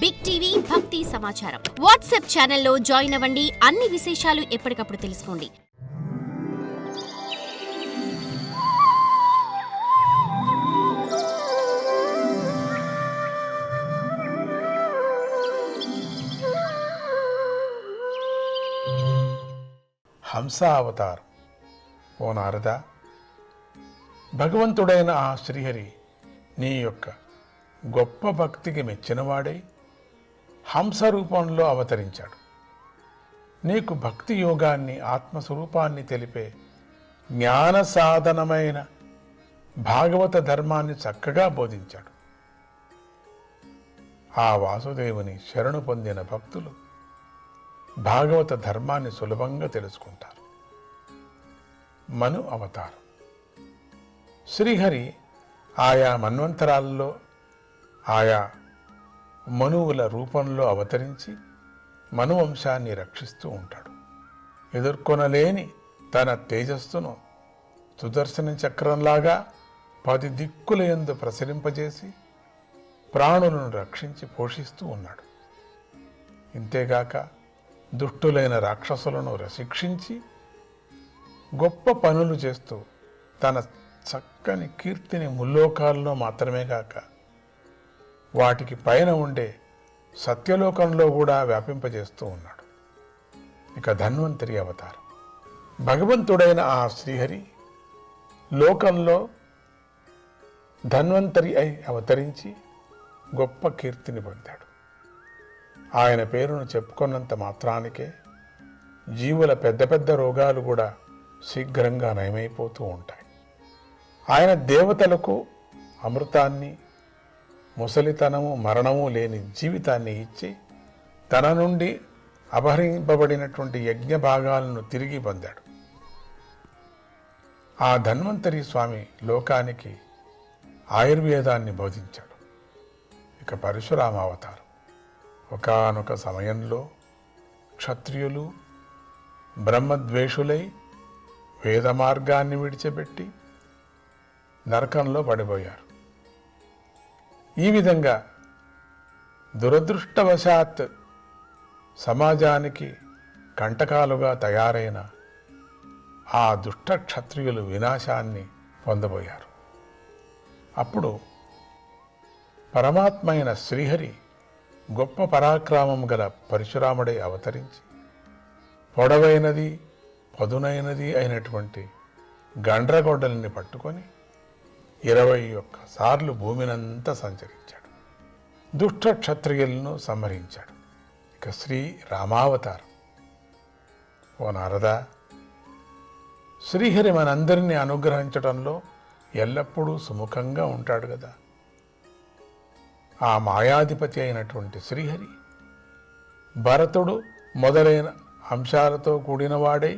Big TV భక్తి సమాచారం WhatsApp ఛానల్లో జాయిన్ అవ్వండి. అన్ని విశేషాలు ఎప్పటికప్పుడు తెలుసుకోండి. హంస అవతారం. ఓ నారద, భగవంతుడైన ఆ శ్రీహరి నీ యొక్క గొప్ప భక్తికి మెచ్చినవాడై హంస రూపంలో అవతరించాడు. నీకు భక్తి యోగాన్ని, ఆత్మస్వరూపాన్ని తెలిపే జ్ఞాన సాధనమైన భాగవత ధర్మాన్ని చక్కగా బోధించాడు. ఆ వాసుదేవుని శరణు పొందిన భక్తులు భాగవత ధర్మాన్ని సులభంగా తెలుసుకుంటారు. మను అవతారం. శ్రీహరి ఆయా మన్వంతరాల్లో ఆయా మనువుల రూపంలో అవతరించి మనువంశాన్ని రక్షిస్తూ ఉంటాడు. ఎదుర్కొనలేని తన తేజస్సును సుదర్శన చక్రంలాగా 10 దిక్కుల యందు ప్రసరింపజేసి ప్రాణులను రక్షించి పోషిస్తూ ఉన్నాడు. ఇంతేగాక దుష్టులైన రాక్షసులను శిక్షించి గొప్ప పనులు చేస్తూ తన చక్కని కీర్తిని ముల్లోకాల్లో మాత్రమే కాక వాటికి పైన ఉండే సత్యలోకంలో కూడా వ్యాపింపజేస్తూ ఉన్నాడు. ఇక ధన్వంతరి అవతారం. భగవంతుడైన ఆ శ్రీహరి లోకంలో ధన్వంతరి అయి అవతరించి గొప్ప కీర్తిని పొందాడు. ఆయన పేరును చెప్పుకున్నంత మాత్రానికే జీవుల పెద్ద పెద్ద రోగాలు కూడా శీఘ్రంగా నయమైపోతూ ఉంటాయి. ఆయన దేవతలకు అమృతాన్ని, ముసలితనము, మరణము లేని జీవితాన్ని ఇచ్చి తన నుండి అపహరింపబడినటువంటి యజ్ఞ భాగాలను తిరిగి పొందాడు. ఆ ధన్వంతరి స్వామి లోకానికి ఆయుర్వేదాన్ని బోధించాడు. ఇక పరశురామ అవతారం. ఒకానొక సమయంలో క్షత్రియులు బ్రహ్మద్వేషులై వేద మార్గాన్ని విడిచిపెట్టి నరకంలో పడిపోయారు. ఈ విధంగా దురదృష్టవశాత్ సమాజానికి కంటకాలుగా తయారైన ఆ దుష్ట క్షత్రియులు వినాశాన్ని పొందబోయారు. అప్పుడు పరమాత్మ అయిన శ్రీహరి గొప్ప పరాక్రమం గల పరశురాముడై అవతరించి పొడవైనది, పదునైనది అయినటువంటి గండ్రగొడ్డలిని పట్టుకొని 21 సార్లు భూమినంతా సంచరించాడు. దుష్ట క్షత్రియులను సంహరించాడు. ఇక శ్రీ రామావతారం. ఓ నారద, శ్రీహరి మనందరినీ అనుగ్రహించడంలో ఎల్లప్పుడూ సుముఖంగా ఉంటాడు కదా. ఆ మాయాధిపతి అయినటువంటి శ్రీహరి భరతుడు మొదలైన అంశాలతో కూడినవాడై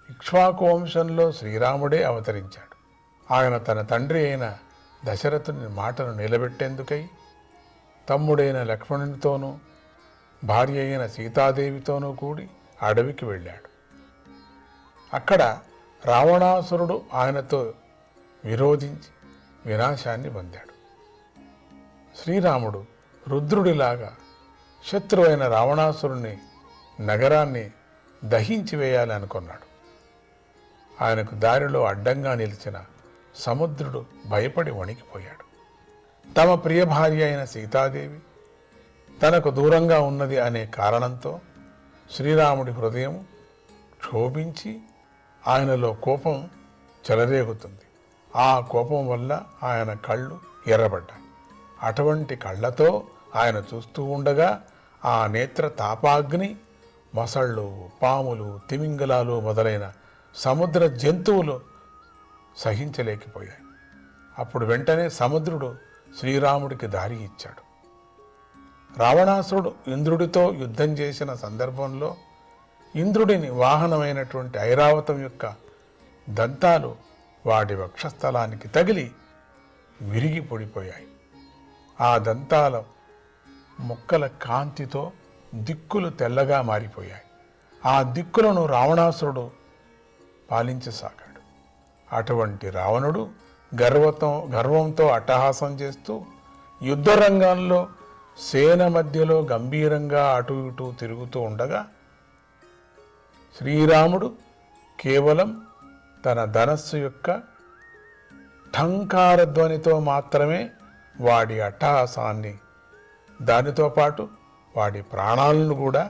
ఇక్ష్వాకు వంశంలో శ్రీరాముడే అవతరించాడు. ఆయన తన తండ్రి అయిన దశరథుని మాటను నిలబెట్టేందుకై తమ్ముడైన లక్ష్మణునితోనూ భార్య అయిన సీతాదేవితోనూ కూడి అడవికి వెళ్ళాడు. అక్కడ రావణాసురుడు ఆయనతో విరోధించి వినాశాన్ని పొందాడు. శ్రీరాముడు రుద్రుడిలాగా శత్రువైన రావణాసురుని నగరాన్ని దహించి వేయాలి అనుకున్నాడు. ఆయనకు దారిలో అడ్డంగా నిలిచిన సముద్రుడు భయపడి వణికిపోయాడు. తమ ప్రియ భార్య అయిన సీతాదేవి తనకు దూరంగా ఉన్నది అనే కారణంతో శ్రీరాముడి హృదయం క్షోభించి ఆయనలో కోపం చెలరేగుతుంది. ఆ కోపం వల్ల ఆయన కళ్ళు ఎర్రబడ్డాయి. అటువంటి కళ్ళతో ఆయన చూస్తూ ఉండగా ఆ నేత్ర తాపాగ్ని మొసళ్ళు, పాములు, తిమింగలాలు మొదలైన సముద్ర జంతువులు సహించలేకపోయాయి. అప్పుడు వెంటనే సముద్రుడు శ్రీరాముడికి దారి ఇచ్చాడు. రావణాసురుడు ఇంద్రుడితో యుద్ధం చేసిన సందర్భంలో ఇంద్రుడిని వాహనమైనటువంటి ఐరావతం యొక్క దంతాలు వాడి వక్షస్థలానికి తగిలి విరిగి పొడిపోయాయి. ఆ దంతాల ముక్కల కాంతితో దిక్కులు తెల్లగా మారిపోయాయి. ఆ దిక్కులను రావణాసురుడు పాలించసాగాడు. అటువంటి రావణుడు గర్వంతో అట్టహాసం చేస్తూ యుద్ధరంగంలో సేన మధ్యలో గంభీరంగా అటు ఇటు తిరుగుతూ ఉండగా శ్రీరాముడు కేవలం తన ధనస్సు యొక్క ఠంకార ధ్వనితో మాత్రమే వాడి అట్టహాసాన్ని, దానితో పాటు వాడి ప్రాణాలను కూడా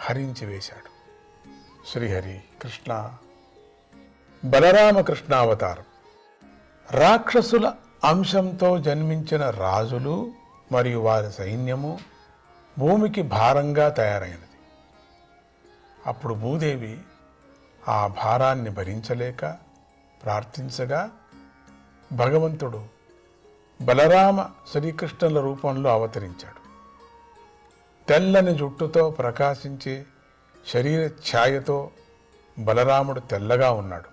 హరించి వేశాడు. శ్రీహరి కృష్ణ. బలరామకృష్ణ అవతారం. రాక్షసుల అంశంతో జన్మించిన రాజులు మరియు వారి సైన్యము భూమికి భారంగా తయారైనది. అప్పుడు భూదేవి ఆ భారాన్ని భరించలేక ప్రార్థించగా భగవంతుడు బలరామ శ్రీకృష్ణుల రూపంలో అవతరించాడు. తెల్లని జుట్టుతో ప్రకాశించే శరీర ఛాయతో బలరాముడు తెల్లగా ఉన్నాడు.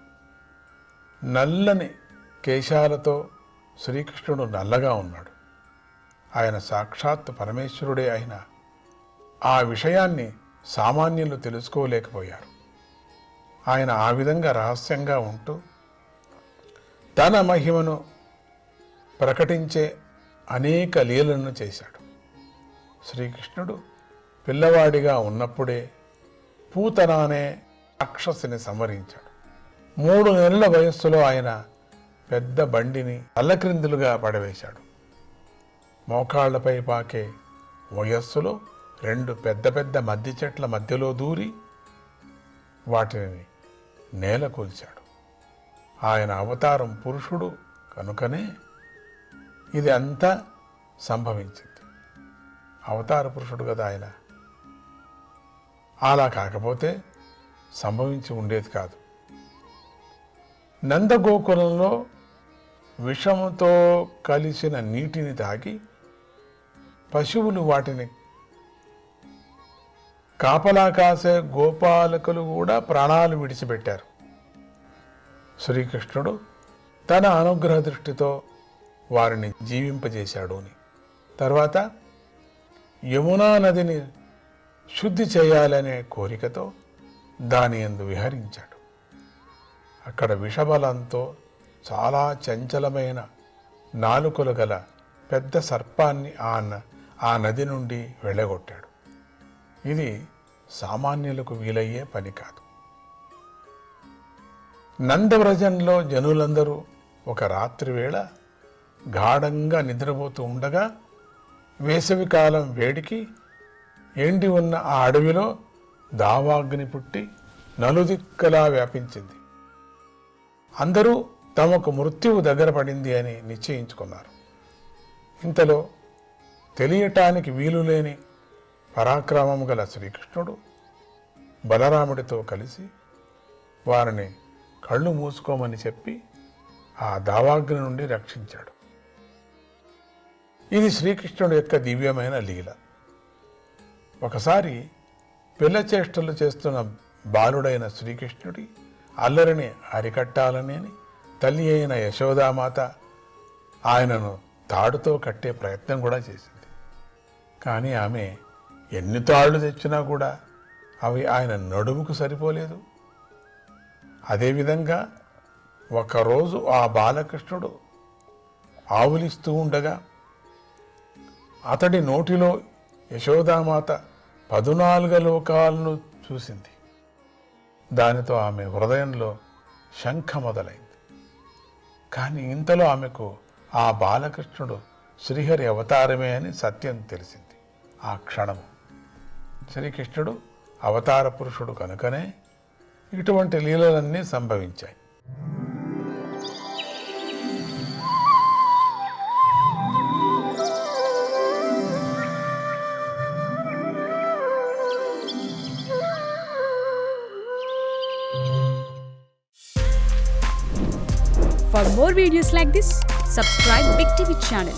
నల్లని కేశాలతో శ్రీకృష్ణుడు నల్లగా ఉన్నాడు. ఆయన సాక్షాత్ పరమేశ్వరుడే అయిన ఆ విషయాన్ని సామాన్యులు తెలుసుకోలేకపోయారు. ఆయన ఆ విధంగా రహస్యంగా ఉంటూ తన మహిమను ప్రకటించే అనేక లీలలను చేశాడు. శ్రీకృష్ణుడు పిల్లవాడిగా ఉన్నప్పుడే పూతన అనే రాక్షసిని సంహరించాడు. 3 నెలల వయస్సులో ఆయన పెద్ద బండిని తల్లక్రిందులుగా పడవేశాడు. మోకాళ్లపై పాకే వయస్సులో 2 పెద్ద పెద్ద మద్ది చెట్ల మధ్యలో దూరి వాటిని నేల కూల్చాడు. ఆయన అవతారం పురుషుడు కనుకనే ఇది అంతా సంభవించింది. అవతార పురుషుడు కదా ఆయన. అలా కాకపోతే సంభవించి ఉండేది కాదు. నందగోకులంలో విషముతో కలిసిన నీటిని తాగి పశువులు వాటిని కాపలా కాసే గోపాలకులు కూడా ప్రాణాలు విడిచిపెట్టారు. శ్రీకృష్ణుడు తన అనుగ్రహ దృష్టితో వారిని జీవింపజేశాడు అని. తర్వాత యమునా నదిని శుద్ధి చేయాలనే కోరికతో దాని యందు విహరించాడు. అక్కడ విషబలంతో చాలా చంచలమైన నాలుకలు గల పెద్ద సర్పాన్ని ఆ నది నుండి వెళ్ళగొట్టాడు. ఇది సామాన్యులకు వీలయ్యే పని కాదు. నందవ్రజంలో జనులందరూ ఒక రాత్రి వేళ గాఢంగా నిద్రపోతూ ఉండగా వేసవికాలం వేడికి ఎండి ఉన్న ఆ అడవిలో దావాగ్ని పుట్టి నలుదిక్కలా వ్యాపించింది. అందరూ తమకు మృత్యువు దగ్గర పడింది అని నిశ్చయించుకున్నారు. ఇంతలో తెలియటానికి వీలులేని పరాక్రమం గల శ్రీకృష్ణుడు బలరాముడితో కలిసి వారిని కళ్ళు మూసుకోమని చెప్పి ఆ దావాగ్ని నుండి రక్షించాడు. ఇది శ్రీకృష్ణుడి యొక్క దివ్యమైన లీల. ఒకసారి పిల్లచేష్టలు చేస్తున్న బాలుడైన శ్రీకృష్ణుడి అల్లరిని అరికట్టాలని తల్లి అయిన యశోదామాత ఆయనను తాడుతో కట్టే ప్రయత్నం కూడా చేసింది. కానీ ఆమె ఎన్ని తాళ్ళు తెచ్చినా కూడా అవి ఆయన నడుముకు సరిపోలేదు. అదేవిధంగా ఒకరోజు ఆ బాలకృష్ణుడు ఆవులిస్తూ ఉండగా అతడి నోటిలో యశోదామాత 14 లోకాలను చూసింది. దానితో ఆమె హృదయంలో శంఖ మొదలైంది. కానీ ఇంతలో ఆమెకు ఆ బాలకృష్ణుడు శ్రీహరి అవతారమే అని సత్యం తెలిసింది. ఆ క్షణము శ్రీకృష్ణుడు అవతార పురుషుడు కనుకనే ఇటువంటి లీలలన్నీ సంభవించాయి. For more videos like this, subscribe Big TV channel.